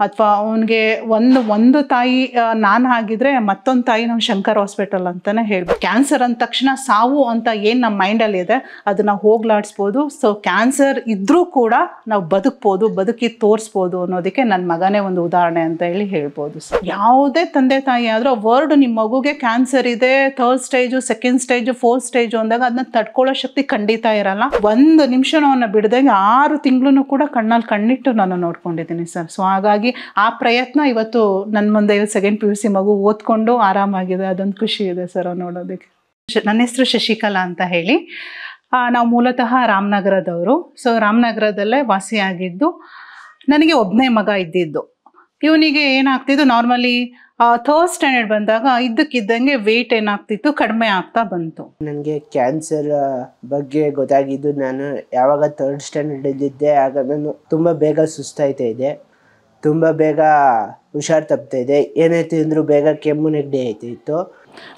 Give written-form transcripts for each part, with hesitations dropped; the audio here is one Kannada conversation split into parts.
ಅಥವಾ ಅವನಿಗೆ ಒಂದು ತಾಯಿ ನಾನು ಆಗಿದ್ರೆ ಮತ್ತೊಂದು ತಾಯಿ ನಮ್ಮ ಶಂಕರ್ ಹಾಸ್ಪಿಟಲ್ ಅಂತಲೇ ಹೇಳ್ಬೋದು. ಕ್ಯಾನ್ಸರ್ ಅಂದ ತಕ್ಷಣ ಸಾವು ಅಂತ ಏನು ನಮ್ಮ ಮೈಂಡಲ್ಲಿ ಇದೆ ಅದನ್ನು ಹೋಗ್ಲಾಡಿಸ್ಬೋದು. ಸೊ ಕ್ಯಾನ್ಸರ್ ಇದ್ದರೂ ಕೂಡ ನಾವು ಬದುಕಿ ತೋರಿಸ್ಬೋದು ಅನ್ನೋದಕ್ಕೆ ನನ್ನ ಮಗನೇ ಒಂದು ಉದಾಹರಣೆ ಅಂತ ಹೇಳಿ ಹೇಳ್ಬೋದು. ಯಾವುದೇ ತಂದೆ ತಾಯಿ ಆದರೂ ವರ್ಡ್ ನಿಮ್ಮ ಮಗುಗೆ ಕ್ಯಾನ್ಸರ್ ಇದೆ, 3rd stage, 2nd stage, 4th stage ಅಂದಾಗ ಅದನ್ನ ತಡ್ಕೊಳ್ಳೋ ಶಕ್ತಿ ಖಂಡಿತ ಇರಲ್ಲ. ಒಂದು ನಿಮಿಷನೂ ಅವನ್ನ ಬಿಡದಂಗೆ 6 ತಿಂಗಳು ಕೂಡ ಕಣ್ಣಲ್ಲಿ ಕಣ್ಣಿಟ್ಟು ನಾನು ನೋಡ್ಕೊಂಡಿದ್ದೀನಿ ಸರ್. ಸೊ ಹಾಗಾಗಿ ಆ ಪ್ರಯತ್ನ ಇವತ್ತು ನನ್ನ ಮುಂದೆ 2nd PUC ಮಗು ಓದ್ಕೊಂಡು ಆರಾಮಾಗಿದೆ. ಅದೊಂದು ಖುಷಿ ಇದೆ ಸರ್ ನೋಡೋದಕ್ಕೆ. ನನ್ನ ಹೆಸರು ಶಶಿಕಲಾ ಅಂತ ಹೇಳಿ. ನಾವು ಮೂಲತಃ ರಾಮನಗರದವರು. ಸೊ ರಾಮನಗರದಲ್ಲೇ ವಾಸಿಯಾಗಿದ್ದು. ನನಗೆ ಒಬ್ಬನೇ ಮಗ ಇದ್ದಿದ್ದು. ಇವನಿಗೆ ಏನಾಗ್ತಿದ್ದು, ನಾರ್ಮಲಿ 3rd ಸ್ಟ್ಯಾಂಡರ್ಡ್ ಬಂದಾಗ ಇದ್ದಕ್ಕಿದ್ದಂಗೆ ವೆಯ್ಟ್ ಏನಾಗ್ತಿತ್ತು, ಕಡಿಮೆ ಆಗ್ತಾ ಬಂತು. ನನಗೆ ಕ್ಯಾನ್ಸರ್ ಬಗ್ಗೆ ಗೊತ್ತಾಗಿದ್ದು ನಾನು ಯಾವಾಗ 3rd ಸ್ಟ್ಯಾಂಡರ್ಡ್ ಇದ್ದಿದ್ದೆ. ಆಗ ನಾನು ತುಂಬ ಬೇಗ ಸುಸ್ತಾಯ್ತಾ ಇದೆ, ತುಂಬ ಬೇಗ ಹುಷಾರು ತಪ್ತಾ ಇದೆ, ಏನೇ ತಿಂದರೂ ಬೇಗ ಕೆಮ್ಮು ನೆಗಡಿ ಆಯ್ತಿತ್ತು.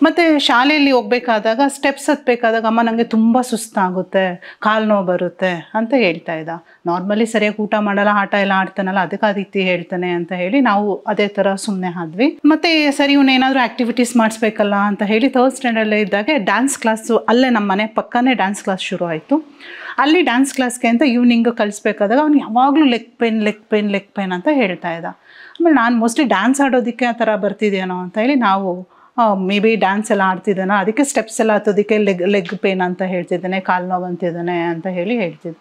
ಮತ್ತು ಶಾಲೆಯಲ್ಲಿ ಹೋಗ್ಬೇಕಾದಾಗ ಸ್ಟೆಪ್ಸ್ ಹತ್ಬೇಕಾದಾಗ ಅಮ್ಮ ನನಗೆ ತುಂಬ ಸುಸ್ತಾಗುತ್ತೆ, ಕಾಲು ನೋವು ಬರುತ್ತೆ ಅಂತ ಹೇಳ್ತಾ ಇದ್ದ. ನಾರ್ಮಲಿ ಸರಿಯಾಗಿ ಊಟ ಮಾಡಲ್ಲ, ಆಟ ಎಲ್ಲ ಆಡ್ತಾನಲ್ಲ, ಅದಕ್ಕೆ ಆ ರೀತಿ ಹೇಳ್ತಾನೆ ಅಂತ ಹೇಳಿ ನಾವು ಅದೇ ಥರ ಸುಮ್ಮನೆ ಆದ್ವಿ. ಮತ್ತು ಸರಿ ಇವನೇನಾದರೂ ಆ್ಯಕ್ಟಿವಿಟೀಸ್ ಮಾಡಿಸ್ಬೇಕಲ್ಲ ಅಂತ ಹೇಳಿ 3rd ಸ್ಟ್ಯಾಂಡರ್ಡಲ್ಲೇ ಇದ್ದಾಗೆ ಡ್ಯಾನ್ಸ್ ಕ್ಲಾಸು ಅಲ್ಲೇ ನಮ್ಮ ಮನೆ ಪಕ್ಕನೇ ಡ್ಯಾನ್ಸ್ ಕ್ಲಾಸ್ ಶುರು ಆಯಿತು. ಅಲ್ಲಿ ಡ್ಯಾನ್ಸ್ ಕ್ಲಾಸ್ಗೆ ಅಂತ ಈವ್ನಿಂಗ್ ಕಳಿಸ್ಬೇಕಾದಾಗ ಅವ್ನು ಯಾವಾಗಲೂ ಲೆಗ್ ಪೇನ್ ಅಂತ ಹೇಳ್ತಾ ಇದ್ದ. ಆಮೇಲೆ ನಾನು ಮೋಸ್ಟ್ಲಿ ಡ್ಯಾನ್ಸ್ ಆಡೋದಕ್ಕೆ ಆ ಥರ ಬರ್ತಿದ್ದೇನೋ ಅಂತ ಹೇಳಿ ನಾವು ಮೇ ಬಿ ಡ್ಯಾನ್ಸ್ ಎಲ್ಲ ಆಡ್ತಿದ್ದಾನೆ, ಅದಕ್ಕೆ ಸ್ಟೆಪ್ಸ್ ಎಲ್ಲ ಹತ್ತೋದಕ್ಕೆ ಲೆಗ್ ಪೇನ್ ಅಂತ ಹೇಳ್ತಿದ್ದಾನೆ, ಕಾಲು ನೋವು ಅಂತಿದ್ದಾನೆ ಅಂತ ಹೇಳಿ ಹೇಳ್ತಿದ್ದೆ.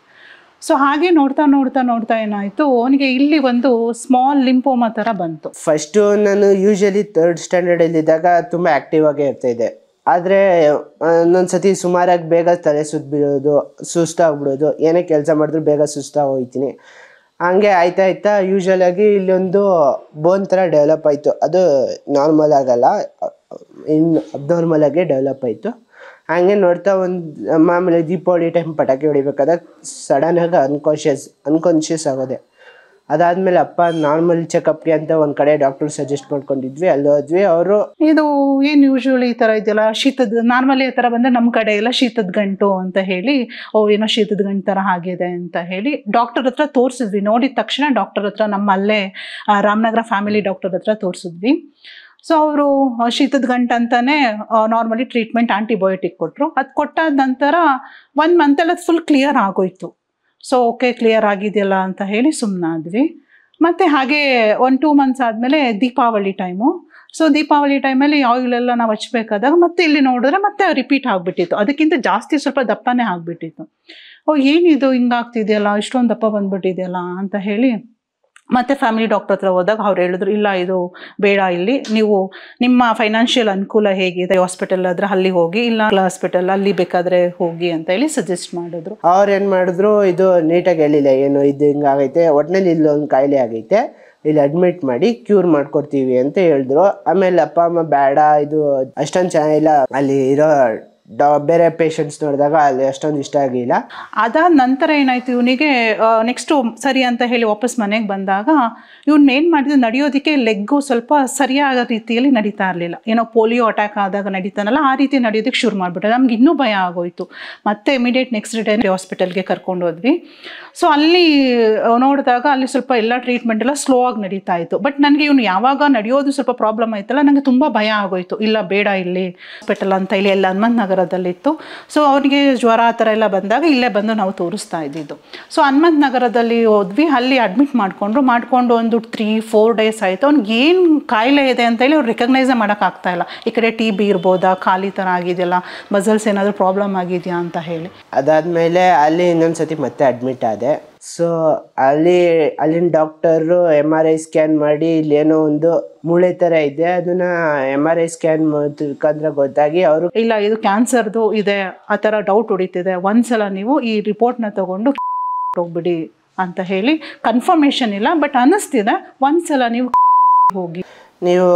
ಸೊ ಹಾಗೆ ನೋಡ್ತಾ ಏನಾಯಿತು, ಅವನಿಗೆ ಇಲ್ಲಿ ಒಂದು ಸ್ಮಾಲ್ ಲಿಂಫೋಮಾ ಥರ ಬಂತು. ಫಸ್ಟು ನಾನು ಯೂಶಲಿ 3rd ಸ್ಟ್ಯಾಂಡರ್ಡಲ್ಲಿದ್ದಾಗ ತುಂಬ ಆ್ಯಕ್ಟಿವ್ ಆಗೇ ಇರ್ತಾಯಿದ್ದೆ. ಆದರೆ ಒಂದೊಂದು ಸತಿ ಸುಮಾರಾಗಿ ಬೇಗ ತಲೆ ಸುತ್ತಬಿಡೋದು, ಸುಸ್ತಾಗ್ಬಿಡೋದು, ಏನೇ ಕೆಲಸ ಮಾಡಿದ್ರು ಬೇಗ ಸುಸ್ತಾಗಿ ಹೋಗ್ತೀನಿ. ಹಂಗೆ ಆಯ್ತಾ ಯೂಶಲಾಗಿ ಇಲ್ಲೊಂದು ಬೋನ್ ಥರ ಡೆವಲಪ್ ಆಯಿತು. ಅದು ನಾರ್ಮಲ್ ಆಗಲ್ಲ, ಇನ್ನು ಅಬ್ನಾರ್ಮಲಾಗೆ ಡೆವಲಪ್ ಆಯಿತು. ಹಾಗೆ ನೋಡ್ತಾ ಒಂದು ಮಾಮೂಲಿ ದೀಪಾವಳಿ ಟೈಮ್ ಪಟಾಕಿ ಹೊಡಿಬೇಕಾದಾಗ ಸಡನ್ನಾಗಿ ಅನ್ಕಾನ್ಷಿಯಸ್ ಆಗೋದೆ. ಅದಾದಮೇಲೆ ಅಪ್ಪ ನಾರ್ಮಲ್ ಚೆಕಪ್ಗೆ ಅಂತ ಒಂದು ಕಡೆ ಡಾಕ್ಟರ್ ಸಜೆಸ್ಟ್ ಮಾಡ್ಕೊಂಡಿದ್ವಿ, ಅಲ್ಲಿ ಹೋದ್ವಿ. ಅವರು ಇದು ಏನು ಯೂಶ್ವಲಿ ಈ ಥರ ಇದೆಯಲ್ಲ, ಶೀತದ ನಾರ್ಮಲಿ ಆ ಥರ ಬಂದರೆ ನಮ್ಮ ಕಡೆ ಎಲ್ಲ ಶೀತದ ಗಂಟು ಅಂತ ಹೇಳಿ, ಏನೋ ಶೀತದ ಗಂಟು ಥರ ಆಗಿದೆ ಅಂತ ಹೇಳಿ ಡಾಕ್ಟರ್ ಹತ್ರ ತೋರಿಸಿದ್ವಿ. ನೋಡಿದ ತಕ್ಷಣ ಡಾಕ್ಟರ್ ಹತ್ರ ನಮ್ಮ ಅಲ್ಲೇ ರಾಮನಗರ ಫ್ಯಾಮಿಲಿ ಡಾಕ್ಟರ್ ಹತ್ರ ತೋರಿಸಿದ್ವಿ. ಸೊ ಅವರು ಶೀತದ ಗಂಟು ಅಂತಾನೆ ನಾರ್ಮಲಿ ಟ್ರೀಟ್ಮೆಂಟ್ ಆಂಟಿಬಯೋಟಿಕ್ ಕೊಟ್ಟರು. ಅದು ಕೊಟ್ಟಾದ ನಂತರ 1 ಮಂತಲ್ಲಿ ಅದು ಫುಲ್ ಕ್ಲಿಯರ್ ಆಗೋಯ್ತು. ಸೊ ಓಕೆ, ಕ್ಲಿಯರ್ ಆಗಿದೆಯಲ್ಲ ಅಂತ ಹೇಳಿ ಸುಮ್ಮನಾದ್ವಿ. ಮತ್ತು ಹಾಗೆ 1-2 ಮಂತ್ಸ್ ಆದಮೇಲೆ ದೀಪಾವಳಿ ಟೈಮು. ಸೊ ದೀಪಾವಳಿ ಟೈಮಲ್ಲಿ ಆಯಿಲೆಲ್ಲ ನಾವು ಹಚ್ಬೇಕಾದಾಗ ಮತ್ತೆ ಇಲ್ಲಿ ನೋಡಿದ್ರೆ ಮತ್ತೆ ರಿಪೀಟ್ ಆಗಿಬಿಟ್ಟಿತ್ತು. ಅದಕ್ಕಿಂತ ಜಾಸ್ತಿ ಸ್ವಲ್ಪ ದಪ್ಪನೇ ಆಗಿಬಿಟ್ಟಿತ್ತು. ಏನಿದು ಹಿಂಗಾಗ್ತಿದೆಯಲ್ಲ, ಇಷ್ಟೊಂದು ದಪ್ಪ ಬಂದ್ಬಿಟ್ಟಿದೆಯಲ್ಲ ಅಂತ ಹೇಳಿ ಮತ್ತು ಫ್ಯಾಮಿಲಿ ಡಾಕ್ಟರ್ ಹತ್ರ ಹೋದಾಗ ಅವ್ರು ಹೇಳಿದ್ರು, ಇಲ್ಲ ಇದು ಬೇಡ, ಇಲ್ಲಿ ನೀವು ನಿಮ್ಮ ಫೈನಾನ್ಷಿಯಲ್ ಅನುಕೂಲ ಹೇಗಿದೆ, ಹಾಸ್ಪಿಟಲ್ ಆದರೆ ಅಲ್ಲಿ ಹೋಗಿ, ಇಲ್ಲ ಹಾಸ್ಪಿಟಲ್ ಅಲ್ಲಿ ಬೇಕಾದರೆ ಹೋಗಿ ಅಂತ ಹೇಳಿ ಸಜೆಸ್ಟ್ ಮಾಡಿದ್ರು. ಅವ್ರು ಏನು ಮಾಡಿದ್ರು, ಇದು ನೀಟಾಗಿ ಹೇಳಿಲ್ಲ, ಏನು ಇದು ಹಿಂಗಾಗೈತೆ, ಒಟ್ಟಿನಲ್ಲಿ ಇಲ್ಲೊಂದು ಕಾಯಿಲೆ ಆಗೈತೆ, ಇಲ್ಲಿ ಅಡ್ಮಿಟ್ ಮಾಡಿ ಕ್ಯೂರ್ ಮಾಡ್ಕೊಡ್ತೀವಿ ಅಂತ ಹೇಳಿದ್ರು. ಆಮೇಲೆ ಅಪ್ಪ ಅಮ್ಮ ಬೇಡ, ಇದು ಅಷ್ಟೊಂದು ಚೆನ್ನಾಗಿಲ್ಲ, ಅಲ್ಲಿ ಇರೋ ಬೇರೆ ಪೇಷಂಟ್ಸ್ ನೋಡಿದಾಗ ಅಲ್ಲಿ ಅಷ್ಟೊಂದು ಇಷ್ಟ ಆಗಿಲ್ಲ. ಅದಾದ ನಂತರ ಏನಾಯ್ತು, ಇವನಿಗೆ ನೆಕ್ಸ್ಟು ಸರಿ ಅಂತ ಹೇಳಿ ವಾಪಸ್ ಮನೆಗೆ ಬಂದಾಗ ಇವ್ನು ಏನು ಮಾಡಿದ್ರು, ನಡೆಯೋದಕ್ಕೆ ಲೆಗ್ಗು ಸ್ವಲ್ಪ ಸರಿಯಾದ ರೀತಿಯಲ್ಲಿ ನಡೀತಾ ಇರಲಿಲ್ಲ. ಏನೋ ಪೋಲಿಯೋ ಅಟ್ಯಾಕ್ ಆದಾಗ ನಡೀತಾನಲ್ಲ ಆ ರೀತಿ ನಡೆಯೋದಕ್ಕೆ ಶುರು ಮಾಡಿಬಿಟ್ಟೆ. ನಮ್ಗೆ ಇನ್ನೂ ಭಯ ಆಗೋಯ್ತು. ಮತ್ತೆ ಇಮಿಡಿಯೇಟ್ ನೆಕ್ಸ್ಟ್ ಡೇ ಹಾಸ್ಪಿಟಲ್ಗೆ ಕರ್ಕೊಂಡು ಹೋದ್ವಿ. ಸೊ ಅಲ್ಲಿ ನೋಡಿದಾಗ ಅಲ್ಲಿ ಸ್ವಲ್ಪ ಎಲ್ಲ ಟ್ರೀಟ್ಮೆಂಟ್ ಎಲ್ಲ ಸ್ಲೋ ಆಗಿ ನಡೀತಾ ಇತ್ತು. ಬಟ್ ನನಗೆ ಇವನು ಯಾವಾಗ ನಡೆಯೋದು ಸ್ವಲ್ಪ ಪ್ರಾಬ್ಲಮ್ ಆಯ್ತಲ್ಲ, ನನಗೆ ತುಂಬ ಭಯ ಆಗೋಯ್ತು. ಇಲ್ಲ ಬೇಡ, ಇಲ್ಲಿ ಹಾಸ್ಪಿಟಲ್ ಅಂತ ಹೇಳಿ ಎಲ್ಲ ಹನುಮಂತ ನಗರದಲ್ಲಿತ್ತು. ಸೊ ಅವನಿಗೆ ಜ್ವರ ಆ ಥರ ಎಲ್ಲ ಬಂದಾಗ ಇಲ್ಲೇ ಬಂದು ನಾವು ತೋರಿಸ್ತಾ ಇದ್ದಿದ್ದು. ಸೊ ಹನುಮಂತ ನಗರದಲ್ಲಿ ಹೋದ್ವಿ. ಅಲ್ಲಿ ಅಡ್ಮಿಟ್ ಮಾಡ್ಕೊಂಡು ಒಂದು 3-4 ಡೇಸ್ ಆಯಿತು. ಅವ್ನಿಗೆ ಏನು ಕಾಯಿಲೆ ಇದೆ ಅಂತೇಳಿ ಅವ್ರು ರಿಕಗ್ನೈಸೇ ಮಾಡೋಕ್ಕಾಗ್ತಾ ಇಲ್ಲ. ಈ ಕಡೆ TB ಇರ್ಬೋದಾ, ಖಾಲಿ ಥರ ಆಗಿದೆಯಲ್ಲ, ಮಸಲ್ಸ್ ಏನಾದರೂ ಪ್ರಾಬ್ಲಮ್ ಆಗಿದೆಯಾ ಅಂತ ಹೇಳಿ. ಅದಾದಮೇಲೆ ಅಲ್ಲಿ ಇನ್ನೊಂದು ಸತಿ ಮತ್ತೆ ಅಡ್ಮಿಟ್ ಆದೆ. ಸೊ ಅಲ್ಲಿನ ಡಾಕ್ಟರು MRI ಸ್ಕ್ಯಾನ್ ಮಾಡಿ ಇಲ್ಲೇನೋ ಒಂದು ಮೂಳೆ ಥರ ಇದೆ, ಅದನ್ನ MRI ಸ್ಕ್ಯಾನ್ ತಿಳ್ಕೊಂಡ್ರೆ ಗೊತ್ತಾಗಿ ಅವರು, ಇಲ್ಲ ಇದು ಕ್ಯಾನ್ಸರ್ದು ಇದೆ ಆ ಥರ ಡೌಟ್ ಹೊಡಿತಿದೆ, ಒಂದ್ಸಲ ನೀವು ಈ ರಿಪೋರ್ಟ್ನ ತಗೊಂಡು ಹೋಗ್ಬಿಡಿ ಅಂತ ಹೇಳಿ. ಕನ್ಫರ್ಮೇಷನ್ ಇಲ್ಲ, ಬಟ್ ಅನ್ನಿಸ್ತಿದೆ ಒಂದ್ಸಲ ನೀವು ಹೋಗಿ, ನೀವು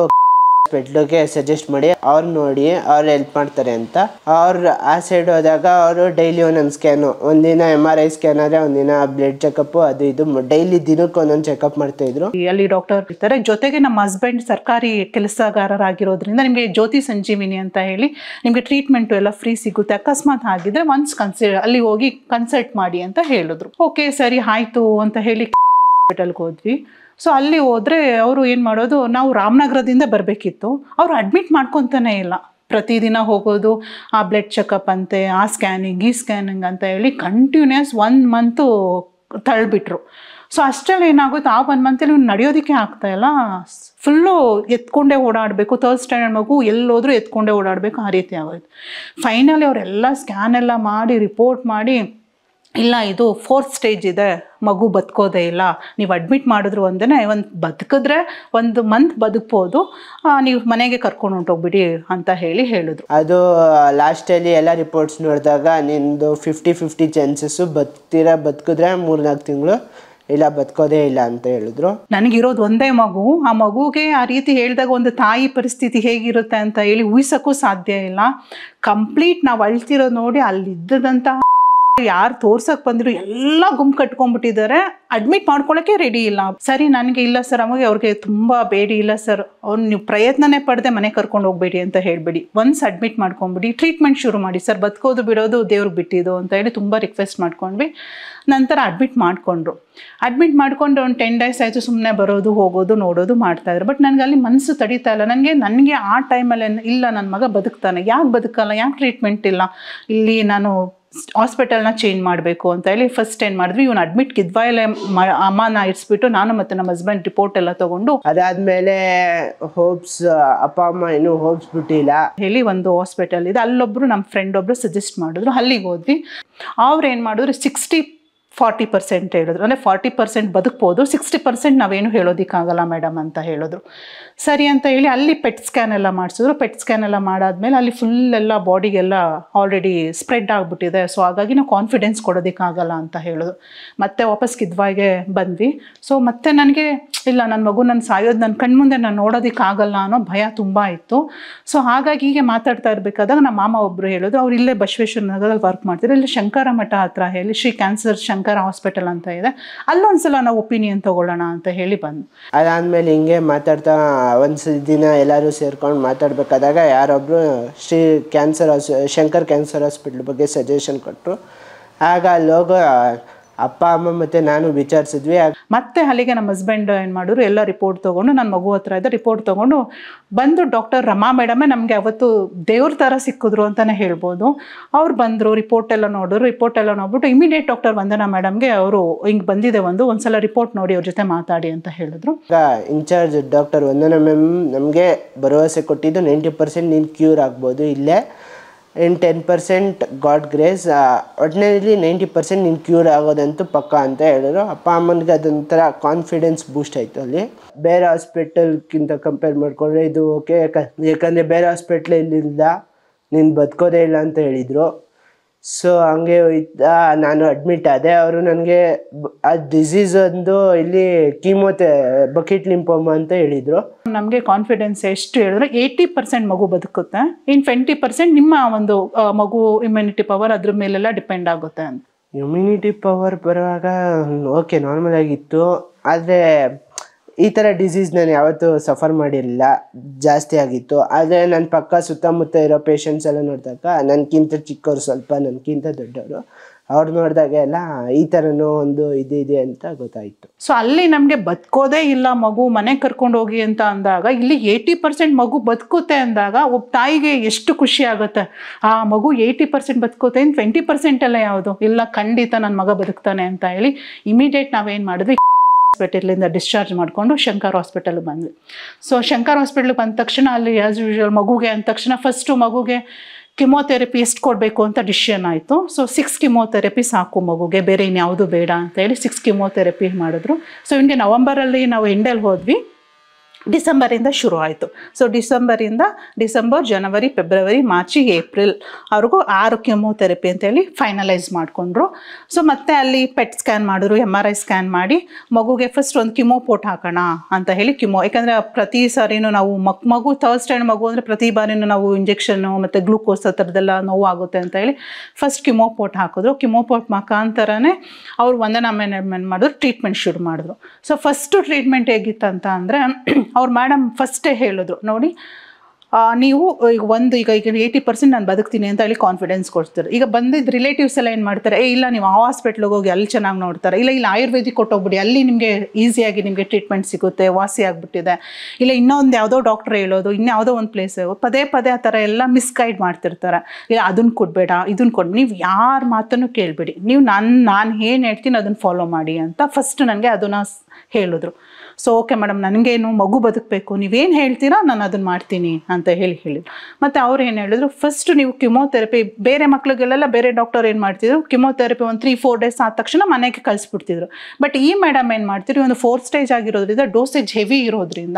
ಹಾಸ್ಪಿಟ್ಲಿಗೆ ಸಜೆಸ್ಟ್ ಮಾಡಿ, ಅವ್ರು ನೋಡಿ ಅವ್ರು ಹೆಲ್ಪ್ ಮಾಡ್ತಾರೆ ಅಂತ. ಅವ್ರು ಆ ಸೈಡ್ ಹೋದಾಗ ಅವರು ಡೈಲಿ ಒಂದೊಂದು ಸ್ಕ್ಯಾನು, ಒಂದಿನ MRI ಸ್ಕ್ಯಾನ್ ಆದರೆ ಒಂದಿನ ಬ್ಲಡ್ ಚೆಕಪ್, ಅದು ಇದು ಡೈಲಿ ದಿನಕ್ಕೆ ಒಂದೊಂದು ಚೆಕಪ್ ಮಾಡ್ತಾ ಇದ್ರು. ಅಲ್ಲಿ ಡಾಕ್ಟರ್ ಇರ್ತಾರೆ. ಜೊತೆಗೆ ನಮ್ಮ ಹಸ್ಬೆಂಡ್ ಸರ್ಕಾರಿ ಕೆಲಸಗಾರರಾಗಿರೋದ್ರಿಂದ ನಿಮಗೆ ಜ್ಯೋತಿ ಸಂಜೀವಿನಿ ಅಂತ ಹೇಳಿ ನಿಮಗೆ ಟ್ರೀಟ್ಮೆಂಟು ಎಲ್ಲ ಫ್ರೀ ಸಿಗುತ್ತೆ. ಅಕಸ್ಮಾತ್ ಆಗಿದ್ರೆ ಒನ್ಸ್ ಅಲ್ಲಿ ಹೋಗಿ ಕನ್ಸಲ್ಟ್ ಮಾಡಿ ಅಂತ ಹೇಳಿದ್ರು. ಓಕೆ ಸರಿ ಆಯಿತು ಅಂತ ಹೇಳಿ ಹಾಸ್ಪಿಟಲ್ಗೆ ಹೋದ್ವಿ. ಸೊ ಅಲ್ಲಿ ಹೋದರೆ ಅವರು ಏನು ಮಾಡೋದು, ನಾವು ರಾಮನಗರದಿಂದ ಬರಬೇಕಿತ್ತು, ಅವರು ಅಡ್ಮಿಟ್ ಮಾಡ್ಕೊತಾನೆ ಇಲ್ಲ. ಪ್ರತಿದಿನ ಹೋಗೋದು, ಆ ಬ್ಲಡ್ ಚೆಕಪ್ ಅಂತೆ, ಆ ಸ್ಕ್ಯಾನಿಂಗ್ ಈ ಸ್ಕ್ಯಾನಿಂಗ್ ಅಂತ ಹೇಳಿ ಕಂಟಿನ್ಯೂಸ್ 1 ಮಂತು ತಳ್ಳಿಬಿಟ್ರು. ಸೊ ಅಷ್ಟರಲ್ಲಿ ಏನಾಗುತ್ತೆ, ಆ 1 ಮಂತಲ್ಲಿ ನಡೆಯೋದಕ್ಕೆ ಆಗ್ತಾಯಿಲ್ಲ, ಫುಲ್ಲು ಎತ್ಕೊಂಡೇ ಓಡಾಡಬೇಕು. 3rd ಸ್ಟ್ಯಾಂಡರ್ಡ್ ಮಗು ಎಲ್ಲೋದ್ರೂ ಎತ್ಕೊಂಡೇ ಓಡಾಡಬೇಕು, ಆ ರೀತಿ ಆಗೋಯ್ತು. ಫೈನಲಿ ಅವರೆಲ್ಲ ಸ್ಕ್ಯಾನ್ ಎಲ್ಲ ಮಾಡಿ ರಿಪೋರ್ಟ್ ಮಾಡಿ, ಇಲ್ಲ ಇದು 4th ಸ್ಟೇಜ್ ಇದೆ, ಮಗು ಬದುಕೋದೇ ಇಲ್ಲ, ನೀವು ಅಡ್ಮಿಟ್ ಮಾಡಿದ್ರು ಒಂದೇ, ಒಂದು ಬದುಕಿದ್ರೆ 1 ಮಂತ್ ಬದುಕ್ಬೋದು, ನೀವು ಮನೆಗೆ ಕರ್ಕೊಂಡು ಹೊಂಟೋಗ್ಬಿಡಿ ಅಂತ ಹೇಳಿದ್ರು. ಅದು ಲಾಸ್ಟಲ್ಲಿ ಎಲ್ಲ ರಿಪೋರ್ಟ್ಸ್ ನೋಡಿದಾಗ ನಿಮ್ಮದು 50-50 ಚಾನ್ಸಸ್ಸು ಬದುಕಿದ್ರೆ 3-4 ತಿಂಗಳು, ಇಲ್ಲ ಬದುಕೋದೇ ಇಲ್ಲ ಅಂತ ಹೇಳಿದ್ರು. ನನಗಿರೋದು ಒಂದೇ ಮಗು, ಆ ಮಗುಗೆ ಆ ರೀತಿ ಹೇಳಿದಾಗ ಒಂದು ತಾಯಿ ಪರಿಸ್ಥಿತಿ ಹೇಗಿರುತ್ತೆ ಅಂತ ಹೇಳಿ ಊಹಿಸೋಕ್ಕೂ ಸಾಧ್ಯ ಇಲ್ಲ. ಕಂಪ್ಲೀಟ್ ನಾವು ಅಳ್ತಿರೋದು ನೋಡಿ ಅಲ್ಲಿದ್ದಂಥ ಯಾರು ತೋರ್ಸಕ್ಕೆ ಬಂದಿರೋ ಎಲ್ಲ ಗುಂಪು ಕಟ್ಕೊಂಡ್ಬಿಟ್ಟಿದ್ದಾರೆ, ಅಡ್ಮಿಟ್ ಮಾಡ್ಕೊಳ್ಳೋಕ್ಕೆ ರೆಡಿ ಇಲ್ಲ. ಸರಿ ನನಗೆ ಇಲ್ಲ ಸರ್, ಅವ್ರಿಗೆ ತುಂಬ ಬೇಡಿ, ಇಲ್ಲ ಸರ್ ಅವ್ರು ನೀವು ಪ್ರಯತ್ನನೇ ಪಡೆದೆ ಮನೆ ಕರ್ಕೊಂಡು ಹೋಗ್ಬೇಡಿ ಅಂತ ಹೇಳಬೇಡಿ, ಒನ್ಸ್ ಅಡ್ಮಿಟ್ ಮಾಡ್ಕೊಂಬಿಡಿ, ಟ್ರೀಟ್ಮೆಂಟ್ ಶುರು ಮಾಡಿ ಸರ್, ಬದುಕೋದು ಬಿಡೋದು ದೇವ್ರಿಗೆ ಬಿಟ್ಟಿದ್ದು ಅಂತ ಹೇಳಿ ತುಂಬ ರಿಕ್ವೆಸ್ಟ್ ಮಾಡ್ಕೊಂಡ್ವಿ. ನಂತರ ಅಡ್ಮಿಟ್ ಮಾಡಿಕೊಂಡ್ರು. ಅಡ್ಮಿಟ್ ಮಾಡಿಕೊಂಡು ಒಂದು 10 ಡೇಸ್ ಆಯಿತು, ಸುಮ್ಮನೆ ಬರೋದು ಹೋಗೋದು ನೋಡೋದು ಮಾಡ್ತಾಯಿದ್ರು. ಬಟ್ ನನಗೆ ಅಲ್ಲಿ ಮನಸ್ಸು ತಡೀತಾ ಇಲ್ಲ. ನನಗೆ ಆ ಟೈಮಲ್ಲಿ ಇಲ್ಲ, ನನ್ನ ಮಗ ಬದುಕ್ತಾನೆ, ಯಾಕೆ ಬದುಕಲ್ಲ, ಯಾಕೆ ಟ್ರೀಟ್ಮೆಂಟ್ ಇಲ್ಲ, ಇಲ್ಲಿ ನಾನು ಹಾಸ್ಪಿಟಲ್ನ ಚೇಂಜ್ ಮಾಡಬೇಕು ಅಂತ ಹೇಳಿ ಫಸ್ಟ್ ಏನು ಮಾಡಿದ್ವಿ, ಇವನು ಅಡ್ಮಿಟ್ ಕಿದ್ವಾಯಲ್ಲೇ ಅಮ್ಮನ ಇರಿಸ್ಬಿಟ್ಟು ನಾನು ಮತ್ತು ನಮ್ಮ ಹಸ್ಬೆಂಡ್ ರಿಪೋರ್ಟ್ ಎಲ್ಲ ತೊಗೊಂಡು, ಅದಾದಮೇಲೆ ಹೋಪ್ಸ್ ಅಪ್ಪ ಅಮ್ಮ ಇನ್ನೂ ಹೋಪ್ಸ್ ಬಿಟ್ಟಿಲ್ಲ ಹೇಳಿ ಒಂದು ಹಾಸ್ಪಿಟಲ್ ಇದೆ, ಅಲ್ಲೊಬ್ಬರು ನಮ್ಮ ಫ್ರೆಂಡ್ ಒಬ್ಬರು ಸಜೆಸ್ಟ್ ಮಾಡಿದ್ರು, ಅಲ್ಲಿಗೆ ಹೋದ್ವಿ. ಅವ್ರು ಏನು ಮಾಡಿದ್ರು 60-40% ಹೇಳಿದ್ರು, ಅಂದರೆ 40% ಬದುಕ್ಬೋದು, 60% ನಾವೇನು ಹೇಳೋದಕ್ಕಾಗಲ್ಲ ಮೇಡಮ್ ಅಂತ ಹೇಳಿದ್ರು. ಸರಿ ಅಂತ ಹೇಳಿ ಅಲ್ಲಿ ಪೆಟ್ ಸ್ಕ್ಯಾನ್ ಎಲ್ಲ ಮಾಡಿಸಿದ್ರು. ಪೆಟ್ ಸ್ಕ್ಯಾನ್ ಎಲ್ಲ ಮಾಡಾದ್ಮೇಲೆ ಅಲ್ಲಿ ಫುಲ್ ಎಲ್ಲ ಬಾಡಿಗೆಲ್ಲ ಆಲ್ರೆಡಿ ಸ್ಪ್ರೆಡ್ ಆಗಿಬಿಟ್ಟಿದೆ, ಸೊ ಹಾಗಾಗಿ ನಾವು ಕಾನ್ಫಿಡೆನ್ಸ್ ಕೊಡೋದಕ್ಕಾಗಲ್ಲ ಅಂತ ಹೇಳಿದ್ರು. ಮತ್ತೆ ವಾಪಸ್ ಕಿದ್ವಾಗೆ ಬಂದ್ವಿ. ಸೊ ಮತ್ತೆ ನನಗೆ ಇಲ್ಲ, ನನ್ನ ಮಗು ನನ್ನ ಸಾಯೋದು ನನ್ನ ಕಣ್ಮುಂದೆ ನಾನು ನೋಡೋದಕ್ಕಾಗಲ್ಲ ಅನ್ನೋ ಭಯ ತುಂಬ ಇತ್ತು. ಸೊ ಹಾಗಾಗಿ ಹೀಗೆ ಮಾತಾಡ್ತಾ ಇರಬೇಕಾದಾಗ ನಮ್ಮ ಮಾಮ ಒಬ್ಬರು ಹೇಳಿದ್ರು, ಅವ್ರು ಇಲ್ಲೇ ಬಸವೇಶ್ವರ ನಗರದಲ್ಲಿ ವರ್ಕ್ ಮಾಡ್ತಿದ್ರು, ಇಲ್ಲಿ ಶಂಕರ ಮಠ ಹತ್ರ ಹೇಳಿ ಶ್ರೀ ಕ್ಯಾನ್ಸರ್ ಶಂಕರ ಹಾಸ್ಪಿಟಲ್ ಅಂತ ಇದೆ, ಅಲ್ಲೊಂದ್ಸಲ ನಾವು ಒಪಿನಿಯನ್ ತೊಗೊಳ್ಳೋಣ ಅಂತ ಹೇಳಿ ಬಂದು. ಅದಾದಮೇಲೆ ಹಿಂಗೆ ಮಾತಾಡ್ತಾ ಒಂದು ದಿನ ಎಲ್ಲರೂ ಸೇರ್ಕೊಂಡು ಮಾತಾಡಬೇಕಾದಾಗ ಯಾರೊಬ್ಬರು ಶಂಕರ್ ಕ್ಯಾನ್ಸರ್ ಹಾಸ್ಪಿಟ್ಲ್ ಬಗ್ಗೆ ಸಜೆಷನ್ ಕೊಟ್ಟರು. ಆಗ ಅಲ್ಲೋಗೋ ಅಪ್ಪ ಅಮ್ಮ ಮತ್ತು ನಾನು ವಿಚಾರಿಸಿದ್ವಿ. ಮತ್ತೆ ಅಲ್ಲಿಗೆ ನಮ್ಮ ಹಸ್ಬೆಂಡ್ ಏನು ಮಾಡಿದ್ರು, ಎಲ್ಲ ರಿಪೋರ್ಟ್ ತೊಗೊಂಡು ನನ್ನ ಮಗು ಹತ್ರ ಇದ್ದ ರಿಪೋರ್ಟ್ ತೊಗೊಂಡು ಬಂದು ಡಾಕ್ಟರ್ ರಮಾ ಮೇಡಮೇ ನಮಗೆ ಅವತ್ತು ದೇವ್ರ ಥರ ಸಿಕ್ಕಿದ್ರು ಅಂತಲೇ ಹೇಳ್ಬೋದು. ಅವ್ರು ಬಂದರು, ರಿಪೋರ್ಟ್ ಎಲ್ಲ ನೋಡಿದ್ರು. ರಿಪೋರ್ಟ್ ಎಲ್ಲ ನೋಡ್ಬಿಟ್ಟು ಇಮಿಡಿಯೇಟ್ ಡಾಕ್ಟರ್ ವಂದನಾ ಮೇಡಮ್ಗೆ ಅವರು ಹಿಂಗೆ ಬಂದಿದೆ ಒಂದ್ಸಲ ರಿಪೋರ್ಟ್ ನೋಡಿ ಅವ್ರ ಜೊತೆ ಮಾತಾಡಿ ಅಂತ ಹೇಳಿದ್ರು. ಇನ್ಚಾರ್ಜ್ ಡಾಕ್ಟರ್ ವಂದನಾ ಮ್ಯಾಮ್ ನಮಗೆ ಭರವಸೆ ಕೊಟ್ಟಿದ್ದು 90% ನೀನು ಕ್ಯೂರ್ ಆಗ್ಬೋದು ಇಲ್ಲೇ, ಇನ್ 10% ಗಾಡ್ ಗ್ರೇಸ್, ಒಟ್ಟಿನಲ್ಲಿ 90% ನೀನು ಕ್ಯೂರ್ ಆಗೋದಂತೂ ಪಕ್ಕ ಅಂತ ಹೇಳಿದ್ರು. ಅಪ್ಪ ಅಮ್ಮನಿಗೆ ಅದೊಂಥರ ಕಾನ್ಫಿಡೆನ್ಸ್ ಬೂಸ್ಟ್ ಆಯಿತು. ಅಲ್ಲಿ ಬೇರೆ ಹಾಸ್ಪಿಟಲ್ಗಿಂತ ಕಂಪೇರ್ ಮಾಡಿಕೊಂಡ್ರೆ ಇದು ಓಕೆ, ಯಾಕಂದರೆ ಬೇರೆ ಹಾಸ್ಪಿಟ್ಲ್ ಇಲ್ಲಿಲ್ಲ, ನೀನು ಬದುಕೋದೇ ಇಲ್ಲ ಅಂತ ಹೇಳಿದರು. ಸೊ ಹಂಗೆ ಹೋಯ್ತಾ ನಾನು ಅಡ್ಮಿಟ್ ಆದೆ. ಅವರು ನನಗೆ ಆ ಡಿಸೀಸ್ ಒಂದು ಇಲ್ಲಿ ಬಕೆಟ್ ಲಿಂಫೋಮಾ ಅಂತ ಹೇಳಿದರು. ನಮಗೆ ಕಾನ್ಫಿಡೆನ್ಸ್ ಎಷ್ಟು ಹೇಳಿದ್ರೆ 80% ಮಗು ಬದುಕುತ್ತೆ, ಇನ್ನು 20% ನಿಮ್ಮ ಒಂದು ಮಗು ಇಮ್ಯುನಿಟಿ ಪವರ್ ಅದ್ರ ಮೇಲೆಲ್ಲ ಡಿಪೆಂಡ್ ಆಗುತ್ತೆ ಅಂತ. ಇಮ್ಯುನಿಟಿ ಪವರ್ ಬರುವಾಗ ಓಕೆ ನಾರ್ಮಲ್ ಆಗಿತ್ತು, ಆದರೆ ಈ ಥರ ಡಿಸೀಸ್ ನಾನು ಯಾವತ್ತೂ ಸಫರ್ ಮಾಡಿರಲಿಲ್ಲ, ಜಾಸ್ತಿ ಆಗಿತ್ತು. ಆದರೆ ನನ್ನ ಪಕ್ಕ ಸುತ್ತಮುತ್ತ ಇರೋ ಪೇಷಂಟ್ಸ್ ಎಲ್ಲ ನೋಡಿದಾಗ ನನಗಿಂತ ಚಿಕ್ಕವರು, ಸ್ವಲ್ಪ ನನಗಿಂತ ದೊಡ್ಡವರು, ಅವ್ರು ನೋಡಿದಾಗ ಎಲ್ಲ ಈ ಥರನೂ ಒಂದು ಇದೆ ಅಂತ ಗೊತ್ತಾಯಿತು. ಸೊ ಅಲ್ಲಿ ನಮಗೆ ಬದುಕೋದೇ ಇಲ್ಲ ಮಗು, ಮನೆಗೆ ಕರ್ಕೊಂಡು ಹೋಗಿ ಅಂತ ಅಂದಾಗ ಇಲ್ಲಿ 80% ಮಗು ಬದುಕುತ್ತೆ ಅಂದಾಗ ಒಬ್ಬ ತಾಯಿಗೆ ಎಷ್ಟು ಖುಷಿ ಆಗುತ್ತೆ. ಆ ಮಗು 80% ಬದುಕುತ್ತೆ, ಇನ್ನು 20% ಎಲ್ಲ ಯಾವುದು ಇಲ್ಲ, ಖಂಡಿತ ನನ್ನ ಮಗ ಬದುಕ್ತಾನೆ ಅಂತ ಹೇಳಿ ಇಮಿಡಿಯೇಟ್ ನಾವೇನು ಮಾಡಿದ್ವಿ, ಹಾಸ್ಪಿಟಲಿಂದ ಡಿಸ್ಚಾರ್ಜ್ ಮಾಡಿಕೊಂಡು ಶಂಕರ್ ಹಾಸ್ಪಿಟಲ್ಗೆ ಬಂದ್ವಿ. ಸೊ ಶಂಕರ್ ಹಾಸ್ಪಿಟ್ಲಿಗೆ ಬಂದ ತಕ್ಷಣ ಅಲ್ಲಿ ಆ್ಯಸ್ ಯೂಶುವಲ್ ಮಗುಗೆ ಅಂದ ತಕ್ಷಣ ಫಸ್ಟು ಮಗುಗೆ ಕಿಮೋಥೆರಪಿ ಎಷ್ಟು ಕೊಡಬೇಕು ಅಂತ ಡಿಸಿಷನ್ ಆಯಿತು. ಸೊ 6 ಕಿಮೋಥೆರಪಿ ಸಾಕು ಮಗುಗೆ, ಬೇರೆ ಇನ್ಯಾವುದು ಬೇಡ ಅಂತೇಳಿ 6 ಕಿಮೋಥೆರಪಿ ಮಾಡಿದ್ರು. ಸೊ ಹಿಂಗೆ ನವಂಬರಲ್ಲಿ ನಾವು ಎಂಡಲ್ಲಿ ಹೋದ್ವಿ, ಡಿಸೆಂಬರಿಂದ ಶುರು ಆಯಿತು. ಸೊ ಡಿಸೆಂಬರ್, ಜನವರಿ, ಫೆಬ್ರವರಿ, ಮಾರ್ಚ್, ಏಪ್ರಿಲ್ ಅವ್ರಿಗೂ 6 ಕಿಮೋಥೆರಪಿ ಅಂತೇಳಿ ಫೈನಲೈಸ್ ಮಾಡಿಕೊಂಡ್ರು. ಸೊ ಮತ್ತೆ ಅಲ್ಲಿ ಪೆಟ್ ಸ್ಕ್ಯಾನ್ ಮಾಡಿದ್ರು, MRI ಸ್ಕ್ಯಾನ್ ಮಾಡಿ ಮಗುಗೆ ಫಸ್ಟ್ ಒಂದು ಕಿಮೋಪೋಟ್ ಹಾಕೋಣ ಅಂತ ಹೇಳಿ ಯಾಕಂದರೆ ಪ್ರತಿ ಸಾರಿನೂ ನಾವು ಮಗು 3rd ಸ್ಟ್ಯಾಂಡರ್ಡ್ ಮಗು ಅಂದರೆ ಪ್ರತಿ ಬಾರಿನೂ ನಾವು ಇಂಜೆಕ್ಷನ್ನು ಮತ್ತು ಗ್ಲೂಕೋಸ್ ಆ ಥರದ್ದೆಲ್ಲ ನೋವು ಆಗುತ್ತೆ ಅಂತ ಹೇಳಿ ಫಸ್ಟ್ ಕಿಮೋಪೋಟ್ ಹಾಕಿದ್ರು. ಕಿಮೋಪೋಟ್ ಮುಖಾಂತರನೇ ಅವ್ರು ವಂದನಾ ಮೇಡಮ್ ಏನು ಮಾಡಿದ್ರು, ಟ್ರೀಟ್ಮೆಂಟ್ ಶುರು ಮಾಡಿದ್ರು. ಸೊ ಫಸ್ಟು ಟ್ರೀಟ್ಮೆಂಟ್ ಹೇಗಿತ್ತಂತ ಅಂದರೆ ಅವ್ರು ಮೇಡಮ್ ಫಸ್ಟೇ ಹೇಳಿದ್ರು, ನೋಡಿ ನೀವು ಈಗ 80% ನಾನು ಬದುಕ್ತೀನಿ ಅಂತ ಹೇಳಿ ಕಾನ್ಫಿಡೆನ್ಸ್ ಕೊಡ್ತಾರೆ. ಈಗ ಬಂದಿದ್ದ ರಿಲೇಟಿವ್ಸ್ ಎಲ್ಲ ಏನು ಮಾಡ್ತಾರೆ, ಇಲ್ಲ ನೀವು ಆ ಹಾಸ್ಪಿಟ್ಲಿಗೆ ಹೋಗಿ ಅಲ್ಲಿ ಚೆನ್ನಾಗಿ ನೋಡ್ತಾರೆ, ಇಲ್ಲ ಆಯುರ್ವೇದಿಕ್ ಕೊಟ್ಟೋಗ್ಬಿಡಿ, ಅಲ್ಲಿ ನಿಮಗೆ ಈಸಿಯಾಗಿ ನಿಮಗೆ ಟ್ರೀಟ್ಮೆಂಟ್ ಸಿಗುತ್ತೆ, ವಾಸಿ ಆಗಿಬಿಟ್ಟಿದೆ, ಇಲ್ಲ ಇನ್ನೊಂದು ಯಾವುದೋ ಡಾಕ್ಟ್ರ್ ಹೇಳೋದು, ಇನ್ಯಾವುದೋ ಒಂದು ಪ್ಲೇಸ್ ಪದೇ ಪದೇ ಆ ಥರ ಎಲ್ಲ ಮಿಸ್ಗೈಡ್ ಮಾಡ್ತಿರ್ತಾರೆ. ಇಲ್ಲ ಅದನ್ನು ಕೊಡಬೇಡ, ಇದನ್ನು ಕೊಡು, ನೀವು ಯಾರ ಮಾತನ್ನು ಕೇಳಬೇಡಿ, ನೀವು ನಾನು ಏನು ಹೇಳ್ತೀನಿ ಅದನ್ನು ಫಾಲೋ ಮಾಡಿ ಅಂತ ಫಸ್ಟ್ ನನಗೆ ಅದನ್ನು ಹೇಳಿದ್ರು. ಸೊ ಓಕೆ ಮೇಡಮ್, ನನಗೇನು ಮಗು ಬದುಕಬೇಕು, ನೀವೇನು ಹೇಳ್ತೀರಾ ನಾನು ಅದನ್ನು ಮಾಡ್ತೀನಿ ಅಂತ ಹೇಳಿದ್ರು. ಮತ್ತು ಅವ್ರು ಏನು ಹೇಳಿದ್ರು, ಫಸ್ಟ್ ನೀವು ಕಿಮೋಥೆರಪಿ, ಬೇರೆ ಮಕ್ಳಿಗೆಲ್ಲ ಬೇರೆ ಡಾಕ್ಟರ್ ಏನು ಮಾಡ್ತಿದ್ರು, ಕಿಮೋಥೆರಪಿ ಒಂದು 3-4 ಡೇಸ್ ಆದ ತಕ್ಷಣ ಮನೆಗೆ ಕಳಿಸ್ಬಿಡ್ತಿದ್ರು. ಬಟ್ ಈ ಮೇಡಮ್ ಏನು ಮಾಡ್ತಿದ್ರು, ಒಂದು 4th ಸ್ಟೇಜ್ ಆಗಿರೋದ್ರಿಂದ ಡೋಸೇಜ್ ಹೆವಿ ಇರೋದ್ರಿಂದ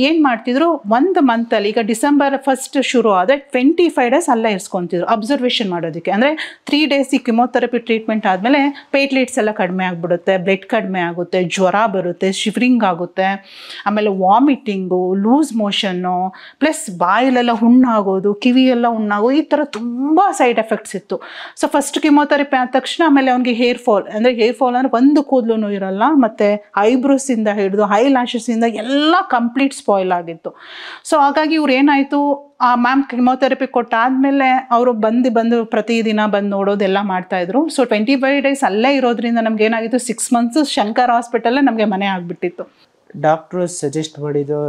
ಏನು ಮಾಡ್ತಿದ್ರು, 1 ಮಂತಲ್ಲಿ, ಈಗ December 1 ಶುರು ಆದರೆ 25 ಡೇಸ್ ಅಲ್ಲೇ ಇರಿಸ್ಕೊತಿದ್ರು ಅಬ್ಸರ್ವೇಷನ್ ಮಾಡೋದಕ್ಕೆ. ಅಂದರೆ 3 ಡೇಸ್ ಈ ಕಿಮೋಥೆರಪಿ ಟ್ರೀಟ್ಮೆಂಟ್ ಆದಮೇಲೆ ಪ್ಲೇಟ್ಲೆಟ್ಸ್ ಎಲ್ಲ ಕಡಿಮೆ ಆಗಿಬಿಡುತ್ತೆ, ಬ್ಲಡ್ ಕಡಿಮೆ ಆಗುತ್ತೆ, ಜ್ವರ ಬರುತ್ತೆ, ಶಿವರಿಂಗ್ ಆಗುತ್ತೆ, ಆಮೇಲೆ ವಾಮಿಟಿಂಗು, ಲೂಸ್ ಮೋಷನ್ನು, ಪ್ಲಸ್ ಬಾಯಲ್ಲೆಲ್ಲ ಹುಣ್ಣಾಗೋದು, ಕಿವಿಯೆಲ್ಲ ಹುಣ್ಣಾಗೋದು, ಈ ಥರ ತುಂಬ ಸೈಡ್ ಎಫೆಕ್ಟ್ಸ್ ಇತ್ತು. ಸೊ ಫಸ್ಟ್ ಕಿಮೋಥೆರಪಿ ಆದ ತಕ್ಷಣ ಆಮೇಲೆ ಅವನಿಗೆ ಹೇರ್ ಫಾಲ್ ಅಂದರೆ ಒಂದು ಕೂದಲು ಇರಲ್ಲ, ಮತ್ತು ಐಬ್ರೋಸಿಂದ ಹಿಡಿದು ಹೈ ಲ್ಯಾಶಸ್ಸಿಂದ ಎಲ್ಲ ಕಂಪ್ಲೀಟ್ ಸ್ಪಾಯ್ಲ್ ಆಗಿತ್ತು. ಸೊ ಹಾಗಾಗಿ ಇವ್ರು ಏನಾಯಿತು, ಆ ಮ್ಯಾಮ್ ಕಿಮೋಥೆರಪಿ ಕೊಟ್ಟಾದಮೇಲೆ ಅವರು ಬಂದು ಪ್ರತಿದಿನ ಬಂದು ನೋಡೋದೆಲ್ಲ ಮಾಡ್ತಾಯಿದ್ರು. ಸೊ 25 ಡೇಸ್ ಅಲ್ಲೇ ಇರೋದ್ರಿಂದ ನಮ್ಗೆ ಏನಾಗಿತ್ತು, 6 ಮಂತ್ಸು ಶಂಕರ್ ಹಾಸ್ಪಿಟಲ್ಲೇ ನಮಗೆ ಮನೆ ಆಗಿಬಿಟ್ಟಿತ್ತು. ಡಾಕ್ಟ್ರು ಸಜೆಸ್ಟ್ ಮಾಡಿದ್ದು,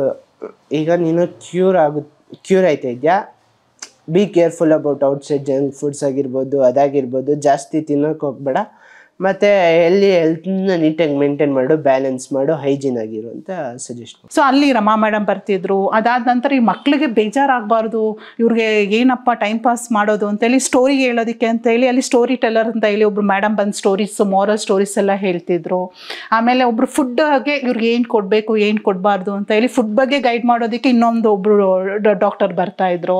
ಈಗ ನೀನು ಕ್ಯೂರ್ ಆಯ್ತಾ ಇದೆಯಾ, be careful about outside junk foods ಆಗಿರ್ಬೋದು, ಅದಾಗಿರ್ಬೋದು, ಜಾಸ್ತಿ ತಿನ್ನೋಕೆ ಹೋಗ್ಬೇಡ, ಮತ್ತು ಹೆಲ್ತ್ನ ನೀಟಾಗಿ ಮೇಂಟೈನ್ ಮಾಡು, ಬ್ಯಾಲೆನ್ಸ್ ಮಾಡು, ಹೈಜೀನ್ ಆಗಿರು ಅಂತ ಸಜೆಸ್ಟ್ ಮಾಡಿ. ಸೊ ಅಲ್ಲಿ ರಮಾ ಮೇಡಮ್ ಬರ್ತಿದ್ರು. ಅದಾದ ನಂತರ ಈ ಮಕ್ಕಳಿಗೆ ಬೇಜಾರಾಗಬಾರ್ದು, ಇವ್ರಿಗೆ ಏನಪ್ಪ ಟೈಮ್ ಪಾಸ್ ಮಾಡೋದು ಅಂತೇಳಿ ಸ್ಟೋರಿ ಹೇಳೋದಕ್ಕೆ ಅಂತೇಳಿ ಅಲ್ಲಿ ಸ್ಟೋರಿ ಟೆಲ್ಲರ್ ಅಂತ ಹೇಳಿ ಒಬ್ರು ಮೇಡಮ್ ಬಂದು ಸ್ಟೋರೀಸು, ಮಾರಲ್ ಸ್ಟೋರೀಸ್ ಎಲ್ಲ ಹೇಳ್ತಿದ್ರು. ಆಮೇಲೆ ಒಬ್ರು ಫುಡ್ಗೆ ಇವ್ರಿಗೆ ಏನು ಕೊಡಬೇಕು ಏನು ಕೊಡಬಾರ್ದು ಅಂತ ಹೇಳಿ ಫುಡ್ ಬಗ್ಗೆ ಗೈಡ್ ಮಾಡೋದಕ್ಕೆ ಒಬ್ಬರು ಡಾಕ್ಟರ್ ಬರ್ತಾಯಿದ್ರು.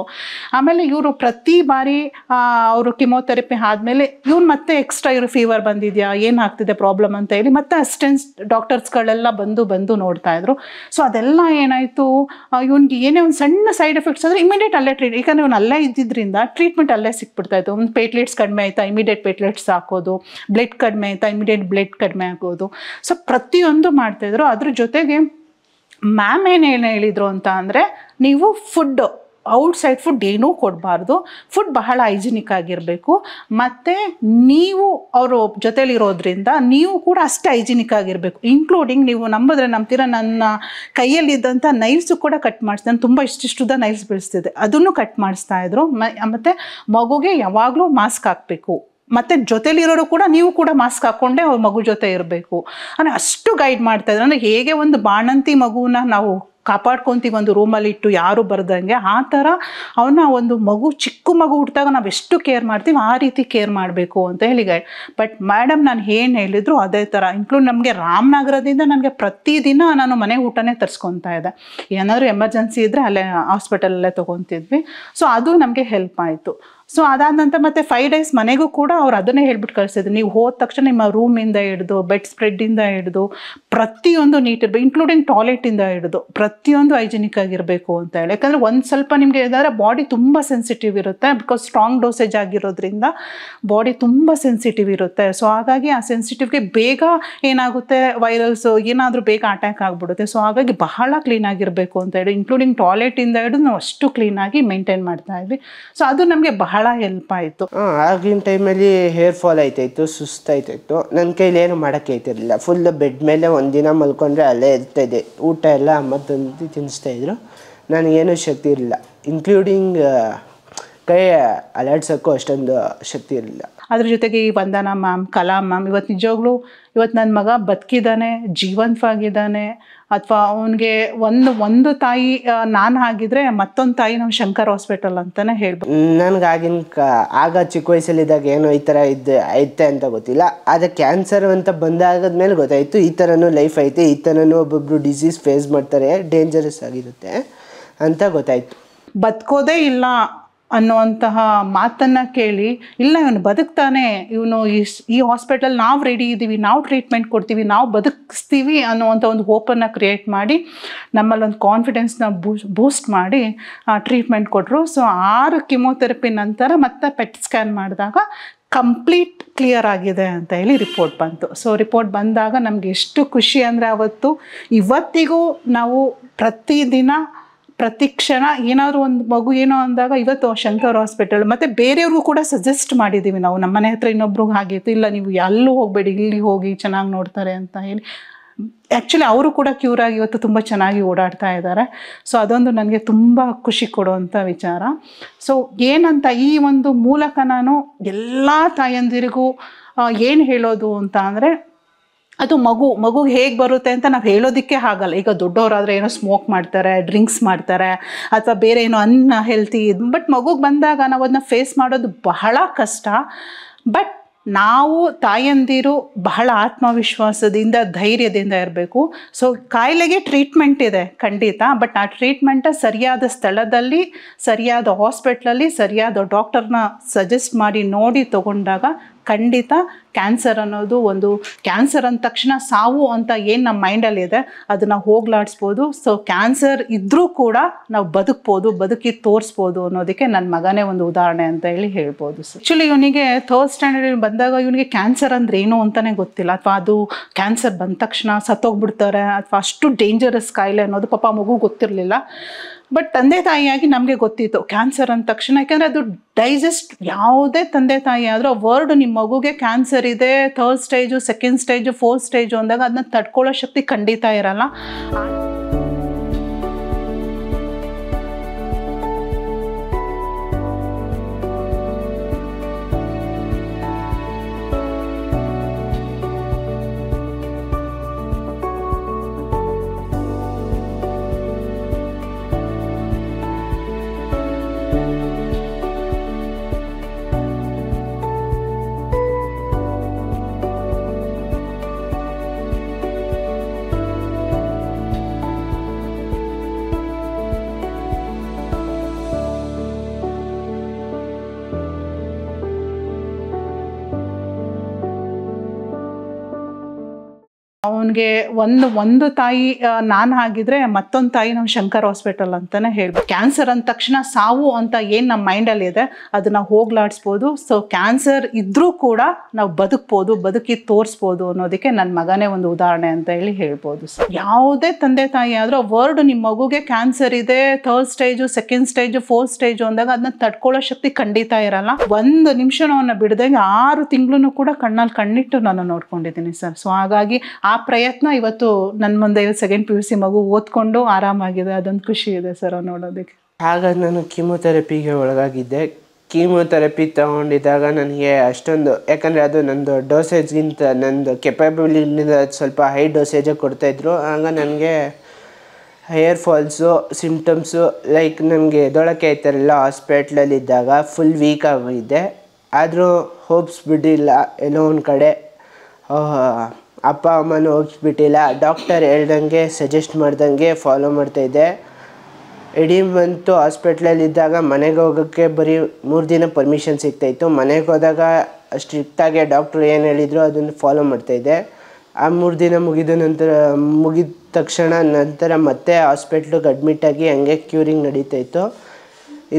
ಆಮೇಲೆ ಇವರು ಪ್ರತಿ ಬಾರಿ ಅವರು ಕಿಮೋಥೆರಪಿ ಆದಮೇಲೆ ಇವ್ರು ಮತ್ತೆ ಎಕ್ಸ್ಟ್ರಾ ಇವರು ಫೀವರ್ ಬಂದಿದ್ಯಾ, ಏನಾಗ್ತಿದೆ ಪ್ರಾಬ್ಲಮ್ ಅಂತ ಹೇಳಿ ಮತ್ತೆ ಅಸಿಸ್ಟೆಂಟ್ ಡಾಕ್ಟರ್ಸ್ಗಳೆಲ್ಲ ಬಂದು ನೋಡ್ತಾ ಇದ್ರು. ಸೊ ಅದೆಲ್ಲ ಏನಾಯಿತು, ಇವನಿಗೆ ಏನೇ ಒಂದು ಸಣ್ಣ ಸೈಡ್ ಎಫೆಕ್ಟ್ಸ್ ಆದರೆ ಇಮಿಡಿಯೇಟ್ ಅಲ್ಲೇ ಯಾಕಂದರೆ ಇವನು ಅಲ್ಲೇ ಇದ್ದಿದ್ದರಿಂದ ಟ್ರೀಟ್ಮೆಂಟ್ ಅಲ್ಲೇ ಸಿಕ್ಬಿಡ್ತಾ ಇತ್ತು. ಒಂದು ಪ್ಲೇಟ್ಲೆಟ್ಸ್ ಕಡಿಮೆ ಆಯಿತಾ, ಇಮಿಡಿಯೇಟ್ ಪ್ಲೇಟ್ಲೆಟ್ಸ್ ಹಾಕೋದು, ಬ್ಲಡ್ ಕಡಿಮೆ ಆಯಿತಾ, ಇಮಿಡಿಯೇಟ್ ಬ್ಲಡ್ ಕಡಿಮೆ ಆಗೋದು. ಸೊ ಪ್ರತಿಯೊಂದು ಮಾಡ್ತಾಯಿದ್ರು. ಅದ್ರ ಜೊತೆಗೆ ಮ್ಯಾಮ್ ಏನು ಹೇಳಿದರು ಅಂತ ಅಂದರೆ, ನೀವು ಔಟ್ಸೈಡ್ ಫುಡ್ ಏನೂ ಕೊಡಬಾರ್ದು, ಫುಡ್ ಬಹಳ ಹೈಜಿನಿಕ್ ಆಗಿರಬೇಕು, ಮತ್ತು ನೀವು ಅವರು ಜೊತೆಲಿರೋದ್ರಿಂದ ನೀವು ಕೂಡ ಅಷ್ಟೇ ಹೈಜಿನಿಕ್ ಆಗಿರಬೇಕು. ಇನ್ಕ್ಲೂಡಿಂಗ್ ನೀವು ನಂಬ್ತೀರಾ, ನನ್ನ ಕೈಯಲ್ಲಿದ್ದಂಥ ನೈಲ್ಸು ಕೂಡ ಕಟ್ ಮಾಡಿಸ್ದೆ, ನಾನು ತುಂಬ ಇಷ್ಟಿಷ್ಟುದ ನೈಲ್ಸ್ ಬೆಳೆಸ್ತಿದ್ದೆ, ಅದನ್ನು ಕಟ್ ಮಾಡಿಸ್ತಾಯಿದ್ರು. ಮತ್ತು ಮಗುಗೆ ಯಾವಾಗಲೂ ಮಾಸ್ಕ್ ಹಾಕಬೇಕು, ಮತ್ತು ಜೊತೆಲಿರೋರು ಕೂಡ ನೀವು ಕೂಡ ಮಾಸ್ಕ್ ಹಾಕ್ಕೊಂಡೆ ಅವ್ರ ಮಗು ಜೊತೆ ಇರಬೇಕು ಅಂದರೆ ಅಷ್ಟು ಗೈಡ್ ಮಾಡ್ತಾಯಿದ್ರು. ಅಂದರೆ ಹೇಗೆ ಒಂದು ಬಾಣಂತಿ ಮಗುನ ನಾವು ಕಾಪಾಡ್ಕೊತೀವಿ ಒಂದು ರೂಮಲ್ಲಿ ಇಟ್ಟು ಯಾರು ಬರ್ದಂಗೆ, ಆ ಥರ ಅವನ್ನ ಒಂದು ಚಿಕ್ಕ ಮಗು ಹುಟ್ಟಿದಾಗ ನಾವು ಎಷ್ಟು ಕೇರ್ ಮಾಡ್ತೀವಿ ಆ ರೀತಿ ಕೇರ್ ಮಾಡಬೇಕು ಅಂತ ಹೇಳಿ ಗೈಡ್. ಬಟ್ ಮೇಡಮ್ ನಾನು ಏನು ಹೇಳಿದ್ರು ಅದೇ ಥರ, ಇನ್ಕ್ಲೂಡ್ ನಮಗೆ ರಾಮನಗರದಿಂದ ನನಗೆ ಪ್ರತಿದಿನ ನಾನು ಮನೆಗೆ ಊಟನೇ ತರಿಸ್ಕೊತಾ ಇದ್ದೆ, ಏನಾದರೂ ಎಮರ್ಜೆನ್ಸಿ ಇದ್ದರೆ ಅಲ್ಲೇ ಹಾಸ್ಪಿಟಲಲ್ಲೇ ತೊಗೊತಿದ್ವಿ. ಸೊ ಅದು ನಮಗೆ ಹೆಲ್ಪ್ ಆಯಿತು. ಸೊ ಅದಾದ ನಂತರ ಮತ್ತೆ 5 ಡೇಸ್ ಮನೆಗೂ ಕೂಡ ಅವ್ರು ಅದನ್ನೇ ಹೇಳ್ಬಿಟ್ಟು ಕಳಿಸಿದ್ರು, ನೀವು ಹೋದ ತಕ್ಷಣ ನಿಮ್ಮ ರೂಮಿಂದ ಹಿಡಿದು ಬೆಡ್ ಸ್ಪ್ರೆಡ್ಡಿಂದ ಹಿಡಿದು ಪ್ರತಿಯೊಂದು ನೀಟ್ ಇರಬೇಕು, ಇನ್ಕ್ಲೂಡಿಂಗ್ ಟಾಯ್ಲೆಟಿಂದ ಹಿಡಿದು ಪ್ರತಿಯೊಂದು ಹೈಜಿನಿಕ್ ಆಗಿರಬೇಕು ಅಂತ ಹೇಳಿ. ಯಾಕಂದರೆ ಒಂದು ಸ್ವಲ್ಪ ನಿಮಗೆ ಏನಾದರೆ ಬಾಡಿ ತುಂಬ ಸೆನ್ಸಿಟಿವ್ ಇರುತ್ತೆ, ಬಿಕಾಸ್ ಸ್ಟ್ರಾಂಗ್ ಡೋಸೇಜ್ ಆಗಿರೋದ್ರಿಂದ ಬಾಡಿ ತುಂಬ ಸೆನ್ಸಿಟಿವ್ ಇರುತ್ತೆ. ಸೊ ಹಾಗಾಗಿ ಆ ಸೆನ್ಸಿಟಿವ್ಗೆ ಬೇಗ ಏನಾಗುತ್ತೆ, ವೈರಲ್ಸು ಏನಾದರೂ ಬೇಗ ಅಟ್ಯಾಕ್ ಆಗಿಬಿಡುತ್ತೆ. ಸೊ ಹಾಗಾಗಿ ಬಹಳ ಕ್ಲೀನಾಗಿರಬೇಕು ಅಂತ ಹೇಳಿ, ಇನ್ಕ್ಲೂಡಿಂಗ್ ಟಾಯ್ಲೆಟಿಂದ ಹಿಡಿದು ನಾವು ಅಷ್ಟು ಕ್ಲೀನಾಗಿ ಮೇಂಟೈನ್ ಮಾಡ್ತಾ ಇದ್ವಿ. ಸೊ ಅದು ನಮಗೆ ಬಹಳ ಹೆಲ್ಪ್ ಆಯಿತು. ಆಗಿನ ಟೈಮಲ್ಲಿ ಹೇರ್ ಫಾಲ್ ಆಯ್ತಾಯಿತ್ತು, ಸುಸ್ತಾಯ್ತಾಯಿತ್ತು, ನನ್ನ ಕೈಲಿ ಏನು ಮಾಡೋಕ್ಕೆ ಆಯ್ತಿರಲಿಲ್ಲ. ಫುಲ್ ಬೆಡ್ ಮೇಲೆ ಒಂದಿನ ಮಲ್ಕೊಂಡ್ರೆ ಅಲ್ಲೇ ಇರ್ತಾಯಿದ್ದೆ, ಊಟ ಎಲ್ಲ ಅಮ್ಮ ತಂದು ತಿನ್ನಿಸ್ತಾಯಿದ್ರು, ನನಗೇನು ಶಕ್ತಿ ಇರಲಿಲ್ಲ, ಇನ್ಕ್ಲೂಡಿಂಗ್ ಕೈ ಅಲಾಡ್ಸೋಕ್ಕೂ ಅಷ್ಟೊಂದು ಶಕ್ತಿ ಇರಲಿಲ್ಲ. ಅದ್ರ ಜೊತೆಗೆ ಈ ವಂದನಾ ಮ್ಯಾಮ್, ಕಲಾ ಮ್ಯಾಮ್, ನಿಜವಾಗ್ಲೂ ನನ್ನ ಮಗ ಬದುಕಿದ್ದಾನೆ, ಜೀವಂತವಾಗಿದ್ದಾನೆ, ಅಥವಾ ಅವನಿಗೆ ಒಂದು ತಾಯಿ ನಾನು ಆಗಿದ್ರೆ ಮತ್ತೊಂದು ತಾಯಿ ನಾವು ಶಂಕರ್ ಹಾಸ್ಪಿಟಲ್ ಅಂತಲೇ ಹೇಳ್ಬೋದು. ಆಗ ಚಿಕ್ಕ ವಯಸ್ಸಲ್ಲಿದ್ದಾಗ ಏನೋ ಈ ಥರ ಐತೆ ಅಂತ ಗೊತ್ತಿಲ್ಲ, ಆದರೆ ಕ್ಯಾನ್ಸರ್ ಅಂತ ಬಂದಾದ್ಮೇಲೆ ಗೊತ್ತಾಯಿತು ಈ ಥರನೂ ಲೈಫ್ ಐತೆ, ಈ ಥರನೂ ಒಬ್ಬೊಬ್ಬರು ಡಿಸೀಸ್ ಫೇಸ್ ಮಾಡ್ತಾರೆ, ಡೇಂಜರಸ್ ಆಗಿರುತ್ತೆ ಅಂತ ಗೊತ್ತಾಯಿತು. ಬದುಕೋದೇ ಇಲ್ಲ ಅನ್ನುವಂತಹ ಮಾತನ್ನು ಕೇಳಿ, ಇಲ್ಲ ಇವನು ಬದುಕ್ತಾನೆ, ಇವನು ಈ ಹಾಸ್ಪಿಟಲ್ ನಾವು ರೆಡಿ ಇದ್ದೀವಿ, ನಾವು ಟ್ರೀಟ್ಮೆಂಟ್ ಕೊಡ್ತೀವಿ, ನಾವು ಬದುಕಿಸ್ತೀವಿ ಅನ್ನುವಂಥ ಒಂದು ಹೋಪನ್ನು ಕ್ರಿಯೇಟ್ ಮಾಡಿ ನಮ್ಮಲ್ಲೊಂದು ಕಾನ್ಫಿಡೆನ್ಸ್ನ ಬೂಸ್ಟ್ ಮಾಡಿ ಟ್ರೀಟ್ಮೆಂಟ್ ಕೊಟ್ಟರು. ಸೊ 6 ಕಿಮೋಥೆರಪಿ ನಂತರ ಮತ್ತೆ ಪೆಟ್ ಸ್ಕ್ಯಾನ್ ಮಾಡಿದಾಗ ಕಂಪ್ಲೀಟ್ ಕ್ಲಿಯರ್ ಆಗಿದೆ ಅಂತ ಹೇಳಿ ರಿಪೋರ್ಟ್ ಬಂತು. ಸೊ ರಿಪೋರ್ಟ್ ಬಂದಾಗ ನಮಗೆ ಎಷ್ಟು ಖುಷಿ ಅಂದರೆ ಇವತ್ತಿಗೂ ನಾವು ಪ್ರತಿದಿನ ಪ್ರತಿ ಕ್ಷಣ ಏನಾದರೂ ಒಂದು ಮಗು ಏನೋ ಅಂದಾಗ ಇವತ್ತು ಶಂಕರ್ ಹಾಸ್ಪಿಟಲ್ ಮತ್ತು ಬೇರೆಯವ್ರಿಗೂ ಕೂಡ ಸಜೆಸ್ಟ್ ಮಾಡಿದ್ದೀವಿ ನಾವು. ನಮ್ಮ ಮನೆ ಹತ್ರ ಇನ್ನೊಬ್ರಿಗೆ ಆಗಿತ್ತು, ಇಲ್ಲ ನೀವು ಎಲ್ಲೂ ಹೋಗಬೇಡಿ, ಇಲ್ಲಿ ಹೋಗಿ ಚೆನ್ನಾಗಿ ನೋಡ್ತಾರೆ ಅಂತ ಹೇಳಿ. ಆ್ಯಕ್ಚುಲಿ ಅವರು ಕೂಡ ಕ್ಯೂರ್ ಆಗಿ ಇವತ್ತು ತುಂಬ ಚೆನ್ನಾಗಿ ಓಡಾಡ್ತಾ ಇದ್ದಾರೆ. ಸೊ ಅದೊಂದು ನನಗೆ ತುಂಬ ಖುಷಿ ಕೊಡುವಂಥ ವಿಚಾರ. ಸೊ ಏನಂತ ಈ ಒಂದು ಮೂಲಕ ನಾನು ಎಲ್ಲ ತಾಯಂದಿರಿಗೂ ಏನು ಹೇಳೋದು ಅಂತ ಅಂದರೆ, ಅದು ಮಗುಗೆ ಹೇಗೆ ಬರುತ್ತೆ ಅಂತ ನಾವು ಹೇಳೋದಕ್ಕೆ ಆಗಲ್ಲ. ಈಗ ದೊಡ್ಡವರಾದರೆ ಏನೋ ಸ್ಮೋಕ್ ಮಾಡ್ತಾರೆ, ಡ್ರಿಂಕ್ಸ್ ಮಾಡ್ತಾರೆ, ಅಥವಾ ಬೇರೆ ಏನೋ ಅನ್ಹೆಲ್ತಿ. ಬಟ್ ಮಗುಗೆ ಬಂದಾಗ ನಾವು ಅದನ್ನ ಫೇಸ್ ಮಾಡೋದು ಬಹಳ ಕಷ್ಟ. ಬಟ್ ನಾವು ತಾಯಂದಿರು ಬಹಳ ಆತ್ಮವಿಶ್ವಾಸದಿಂದ ಧೈರ್ಯದಿಂದ ಇರಬೇಕು. ಸೊ ಕಾಯಿಲೆಗೆ ಟ್ರೀಟ್ಮೆಂಟ್ ಇದೆ ಖಂಡಿತ, ಬಟ್ ಆ ಟ್ರೀಟ್ಮೆಂಟ ಸರಿಯಾದ ಸ್ಥಳದಲ್ಲಿ, ಸರಿಯಾದ ಹಾಸ್ಪಿಟ್ಲಲ್ಲಿ, ಸರಿಯಾದ ಡಾಕ್ಟರ್ನ ಸಜೆಸ್ಟ್ ಮಾಡಿ ನೋಡಿ ತಗೊಂಡಾಗ ಖಂಡಿತ ಕ್ಯಾನ್ಸರ್ ಅನ್ನೋದು ಒಂದು ಕ್ಯಾನ್ಸರ್ ಅಂದ ತಕ್ಷಣ ಸಾವು ಅಂತ ಏನು ನಮ್ಮ ಮೈಂಡಲ್ಲಿ ಇದೆ ಅದನ್ನು ಹೋಗ್ಲಾಡಿಸ್ಬೋದು. ಸೊ ಕ್ಯಾನ್ಸರ್ ಇದ್ದರೂ ಕೂಡ ನಾವು ಬದುಕಿ ತೋರಿಸ್ಬೋದು ಅನ್ನೋದಕ್ಕೆ ನನ್ನ ಮಗನೇ ಒಂದು ಉದಾಹರಣೆ ಅಂತ ಹೇಳಿ ಹೇಳ್ಬೋದು. ಆ್ಯಕ್ಚುಲಿ ಇವನಿಗೆ 3rd ಸ್ಟ್ಯಾಂಡರ್ಡ್ ಬಂದಾಗ ಇವನಿಗೆ ಕ್ಯಾನ್ಸರ್ ಅಂದ್ರೆ ಏನು ಅಂತಲೇ ಗೊತ್ತಿಲ್ಲ, ಅಥವಾ ಅದು ಕ್ಯಾನ್ಸರ್ ಬಂದ ತಕ್ಷಣ ಸತ್ತೋಗ್ಬಿಡ್ತಾರೆ ಅಥವಾ ಅಷ್ಟು ಡೇಂಜರಸ್ ಕಾಯಿಲೆ ಅನ್ನೋದು ಪಾಪ ಮಗು ಗೊತ್ತಿರಲಿಲ್ಲ. ಬಟ್ ತಂದೆ ತಾಯಿಯಾಗಿ ನಮಗೆ ಗೊತ್ತಿತ್ತು ಕ್ಯಾನ್ಸರ್ ಅಂದ ತಕ್ಷಣ. ಯಾಕೆಂದರೆ ಅದು ಡೈಜೆಸ್ಟ್, ಯಾವುದೇ ತಂದೆ ತಾಯಿ ಆದರೂ ವರ್ಡ್ ನಿಮ್ಮ ಮಗುಗೆ ಕ್ಯಾನ್ಸರ್ ಇದೆ 3rd stage, 2nd stage, 4th stage ಅಂದಾಗ ಅದನ್ನ ತಡ್ಕೊಳ್ಳೋ ಶಕ್ತಿ ಖಂಡಿತ ಇರಲ್ಲ. ಅವನಿಗೆ ಒಂದು ತಾಯಿ ನಾನು ಆಗಿದ್ರೆ ಮತ್ತೊಂದು ತಾಯಿ ನಾವು ಶಂಕರ್ ಹಾಸ್ಪಿಟಲ್ ಅಂತಲೇ ಹೇಳ್ಬೋದು. ಕ್ಯಾನ್ಸರ್ ಅಂದ ತಕ್ಷಣ ಸಾವು ಅಂತ ಏನು ನಮ್ಮ ಮೈಂಡಲ್ಲಿ ಇದೆ ಅದನ್ನು ಹೋಗ್ಲಾಡಿಸ್ಬೋದು. ಸೊ ಕ್ಯಾನ್ಸರ್ ಇದ್ದರೂ ಕೂಡ ನಾವು ಬದುಕಿ ತೋರಿಸ್ಬೋದು ಅನ್ನೋದಕ್ಕೆ ನನ್ನ ಮಗನೇ ಒಂದು ಉದಾಹರಣೆ ಅಂತ ಹೇಳಿ ಹೇಳ್ಬೋದು. ಯಾವುದೇ ತಂದೆ ತಾಯಿ ಆದರೂ ವರ್ಡ್ ನಿಮ್ಮ ಮಗುಗೆ ಕ್ಯಾನ್ಸರ್ ಇದೆ 3rd stage, 2nd stage, 4th stage ಅಂದಾಗ ಅದನ್ನ ತಡ್ಕೊಳ್ಳೋ ಶಕ್ತಿ ಖಂಡಿತ ಇರಲ್ಲ. ಒಂದು ನಿಮಿಷನೂ ಅವನ್ನ ಬಿಡದಂಗೆ 6 ತಿಂಗಳು ಕೂಡ ಕಣ್ಣಲ್ಲಿ ಕಣ್ಣಿಟ್ಟು ನಾನು ನೋಡ್ಕೊಂಡಿದ್ದೀನಿ ಸರ್. ಸೊ ಹಾಗಾಗಿ ಆ ಪ್ರಯತ್ನ ಇವತ್ತು ನನ್ನ ಮುಂದೆ 2nd PUC ಮಗು ಓದ್ಕೊಂಡು ಆರಾಮಾಗಿದೆ. ಅದೊಂದು ಖುಷಿ ಇದೆ ಸರ್ ನೋಡೋದಕ್ಕೆ. ಆಗ ನಾನು ಕೀಮೋಥೆರಪಿಗೆ ಒಳಗಾಗಿದ್ದೆ. ಕೀಮೋಥೆರಪಿ ತಗೊಂಡಿದ್ದಾಗ ನನಗೆ ಅಷ್ಟೊಂದು, ಯಾಕಂದರೆ ಅದು ನಂದು ಡೋಸೇಜ್ಗಿಂತ ನಂದು ಕೆಪಾಬಿಲಿಟಿಯಿಂದ ಸ್ವಲ್ಪ ಹೈ ಡೋಸೇಜೇ ಕೊಡ್ತಾಯಿದ್ರು. ಆಗ ನನಗೆ ಹೇರ್ ಫಾಲ್ಸು ಸಿಮ್ಟಮ್ಸು, ಲೈಕ್ ನನಗೆ ಎದ್ದೊಳಕ್ಕೆ ಆಯ್ತಾರಲ್ಲ ಹಾಸ್ಪಿಟ್ಲಲ್ಲಿದ್ದಾಗ ಫುಲ್ ವೀಕ್ ಆಗಿದ್ದೆ. ಆದರೂ ಹೋಪ್ಸ್ ಬಿಟ್ಟಿಲ್ಲ. ಎಲ್ಲೋ ಒಂದು ಕಡೆ ಅಪ್ಪ ಅಮ್ಮನೂ ಹೋಗಿಬಿಟ್ಟಿಲ್ಲ. ಡಾಕ್ಟರ್ ಹೇಳ್ದಂಗೆ ಸಜೆಸ್ಟ್ ಮಾಡ್ದಂಗೆ ಫಾಲೋ ಮಾಡ್ತಾಯಿದ್ದೆ. ಇಡೀ ಮಂತು ಹಾಸ್ಪಿಟ್ಲಲ್ಲಿದ್ದಾಗ ಮನೆಗೆ ಹೋಗೋಕ್ಕೆ ಬರೀ 3 ದಿನ ಪರ್ಮಿಷನ್ ಸಿಗ್ತಾಯಿತ್ತು. ಮನೆಗೆ ಹೋದಾಗ ಸ್ಟ್ರಿಕ್ಟಾಗಿ ಡಾಕ್ಟ್ರು ಏನು ಹೇಳಿದ್ರು ಅದನ್ನು ಫಾಲೋ ಮಾಡ್ತಾಯಿದ್ದೆ. ಆ 3 ದಿನ ಮುಗಿದ ತಕ್ಷಣ ಮತ್ತೆ ಹಾಸ್ಪಿಟ್ಲಿಗೆ ಅಡ್ಮಿಟಾಗಿ ಹಂಗೆ ಕ್ಯೂರಿಂಗ್ ನಡೀತಾಯಿತ್ತು.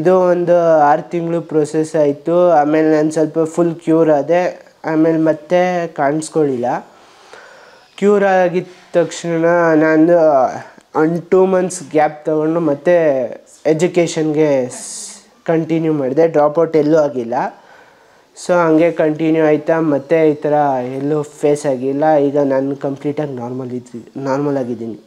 ಇದು ಒಂದು 6 ತಿಂಗಳು ಪ್ರೊಸೆಸ್ ಆಯಿತು. ಆಮೇಲೆ ನಾನು ಸ್ವಲ್ಪ ಫುಲ್ ಕ್ಯೂರ್ ಆದೆ. ಆಮೇಲೆ ಮತ್ತೆ ಕಾಣಿಸ್ಕೊಳ್ಳಿಲ್ಲ. ಕ್ಯೂರ್ ಆಗಿದ ತಕ್ಷಣ ನಾನು 2 ಮಂತ್ಸ್ ಗ್ಯಾಪ್ ತೊಗೊಂಡು ಮತ್ತೆ ಎಜುಕೇಷನ್ಗೆ ಕಂಟಿನ್ಯೂ ಮಾಡಿದೆ. ಡ್ರಾಪ್ಔಟ್ ಎಲ್ಲೂ ಆಗಿಲ್ಲ. ಸೊ ಹಂಗೆ ಕಂಟಿನ್ಯೂ ಆಯಿತಾ, ಮತ್ತೆ ಈ ಥರ ಎಲ್ಲೂ ಫೇಸ್ ಆಗಿಲ್ಲ. ಈಗ ನಾನು ಕಂಪ್ಲೀಟಾಗಿ ನಾರ್ಮಲ್ ಆಗಿದ್ದೀನಿ.